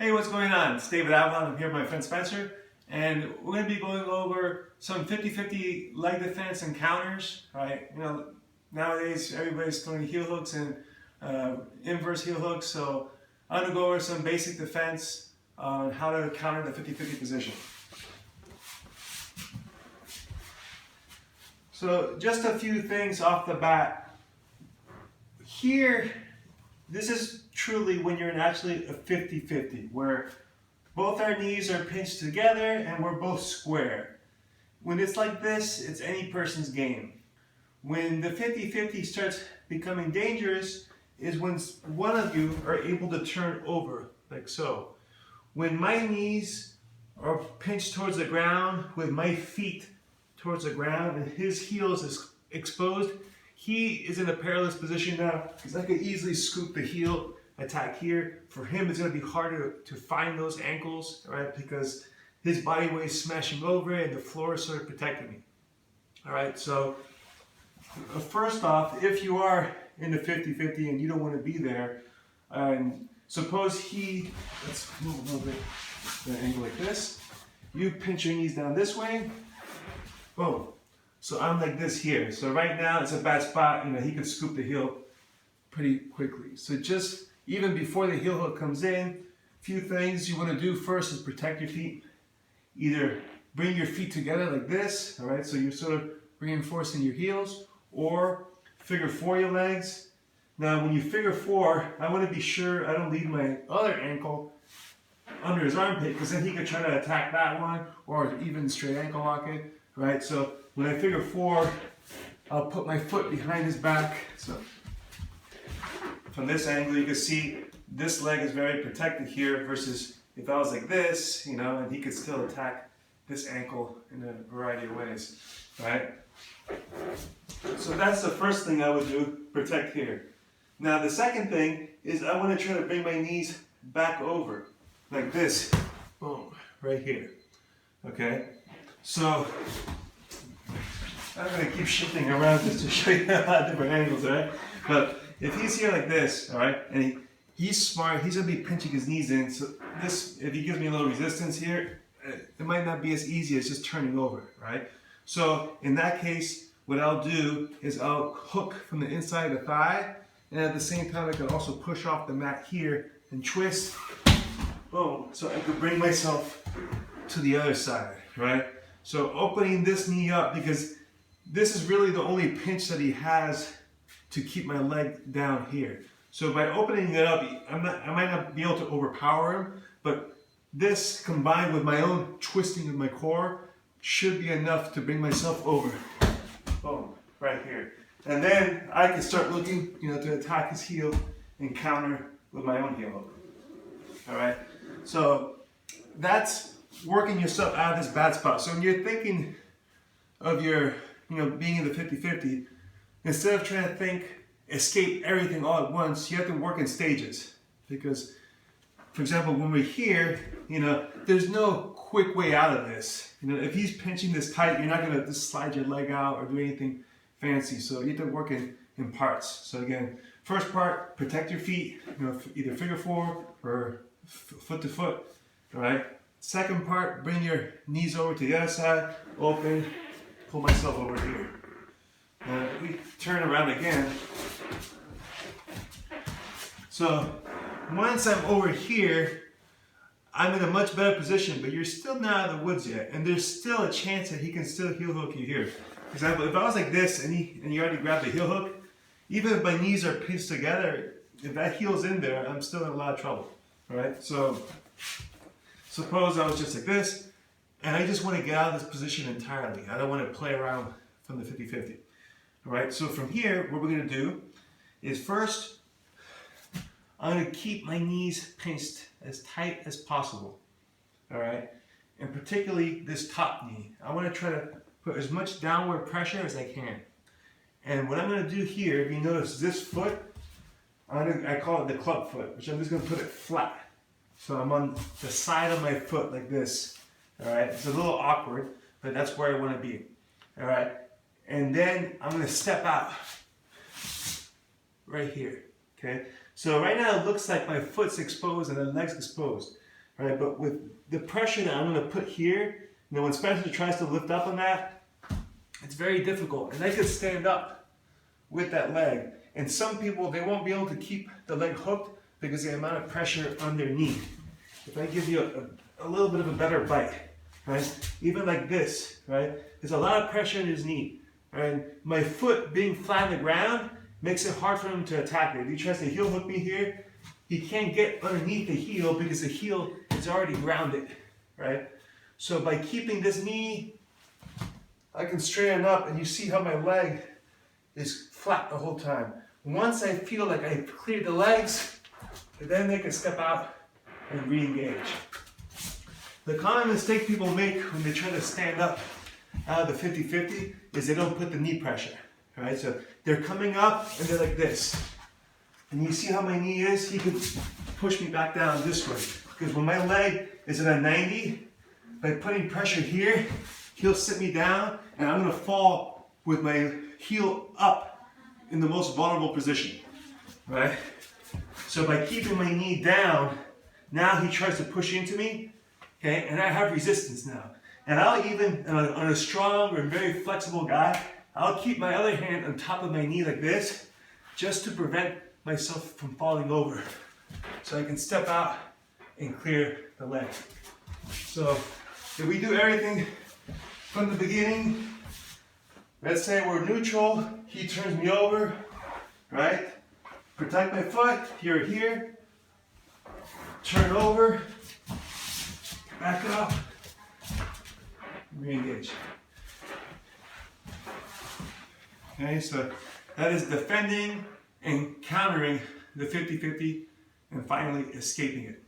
Hey, what's going on? It's David Avellan. I'm here with my friend Spencer, and we're going to be going over some 50-50 leg defense and counters. Right? Nowadays everybody's throwing heel hooks and inverse heel hooks, so I'm going to go over some basic defense on how to counter the 50-50 position. So just a few things off the bat. Here, this is truly when you're in actually a 50-50, where both our knees are pinched together and we're both square. When it's like this, it's any person's game. When the 50-50 starts becoming dangerous is when one of you are able to turn over, like so. When my knees are pinched towards the ground with my feet towards the ground and his heels is exposed, he is in a perilous position now because I could easily scoop the heel attack here. For him, it's going to be harder to find those ankles, right? Because his body weight is smashing over it and the floor is sort of protecting me. All right, so first off, if you are in the 50-50 and you don't want to be there, suppose let's move a little bit, an angle like this. You pinch your knees down this way, boom. So I'm like this here. So right now it's a bad spot. He could scoop the heel pretty quickly. So just even before the heel hook comes in, a few things you want to do first is protect your feet. Either bring your feet together like this, all right? So you're sort of reinforcing your heels, or figure four your legs. Now when you figure four, I want to be sure I don't leave my other ankle under his armpit, because then he could try to attack that one, or even straight ankle lock it, right? So when I figure four, I'll put my foot behind his back. So from this angle, you can see this leg is very protected here versus if I was like this, and he could still attack this ankle in a variety of ways, right? So that's the first thing I would do, protect here. Now the second thing is I want to try to bring my knees back over, like this, boom, right here, okay? So I'm going to keep shifting around just to show you a lot of different angles, all right? But if he's here like this, all right, and he's smart, he's going to be pinching his knees in. So this, if he gives me a little resistance here, it might not be as easy as just turning over, right? So in that case, what I'll do is I'll hook from the inside of the thigh, and at the same time I can also push off the mat here and twist, boom, so I can bring myself to the other side, right? So opening this knee up, because this is really the only pinch that he has to keep my leg down here. So by opening it up, I might not be able to overpower him, but this combined with my own twisting of my core should be enough to bring myself over. Boom, right here. And then I can start looking, to attack his heel and counter with my own heel hook. All right, so that's working yourself out of this bad spot. So when you're thinking of your, being in the 50-50, instead of trying to escape everything all at once, you have to work in stages. Because, for example, when we're here, there's no quick way out of this. If he's pinching this tight, you're not going to just slide your leg out or do anything fancy. So you have to work in parts. So again, first part, protect your feet, either figure four or foot to foot, all right? Second part, bring your knees over to the other side, open, pull myself over here. Now if we turn around again, so once I'm over here, I'm in a much better position, but you're still not out of the woods yet, and there's still a chance that he can still heel hook you here. For example, if I was like this and you already grabbed the heel hook, even if my knees are pinched together, if that heel's in there, I'm still in a lot of trouble. All right, so suppose I was just like this, and I just want to get out of this position entirely. I don't want to play around from the 50-50. All right, so from here, what we're going to do is first, I'm going to keep my knees pinched as tight as possible. All right, and particularly this top knee. I want to try to put as much downward pressure as I can. And what I'm going to do here, if you notice this foot, I call it the club foot, which I'm just going to put it flat. So I'm on the side of my foot like this. All right, it's a little awkward, but that's where I want to be. All right, and then I'm going to step out right here. Okay, so right now it looks like my foot's exposed and the leg's exposed. right? But with the pressure that I'm going to put here, when Spencer tries to lift up on that, it's very difficult. And I could stand up with that leg. And some people, they won't be able to keep the leg hooked because of the amount of pressure on their knee. If I give you a little bit of a better bite, right? Even like this, right? There's a lot of pressure in his knee. And my foot being flat on the ground makes it hard for him to attack it. If he tries to heel hook me here, he can't get underneath the heel because the heel is already grounded, right? So by keeping this knee, I can straighten up, and you see how my leg is flat the whole time. Once I feel like I've cleared the legs, then they can step out and re-engage. The common mistake people make when they try to stand up out of the 50-50 is they don't put the knee pressure, right? So they're coming up and they're like this. And you see how my knee is? He could push me back down this way. Because when my leg is at a 90, by putting pressure here, he'll sit me down and I'm gonna fall with my heel up in the most vulnerable position, right? So by keeping my knee down, now he tries to push into me, okay? And I have resistance now. And I'll even, on a strong or very flexible guy, I'll keep my other hand on top of my knee like this, just to prevent myself from falling over. So I can step out and clear the leg. So if we do everything from the beginning, let's say we're neutral, he turns me over, right? Protect my foot, here, turn over, back up, re-engage. Okay, so that is defending and countering the 50-50 and finally escaping it.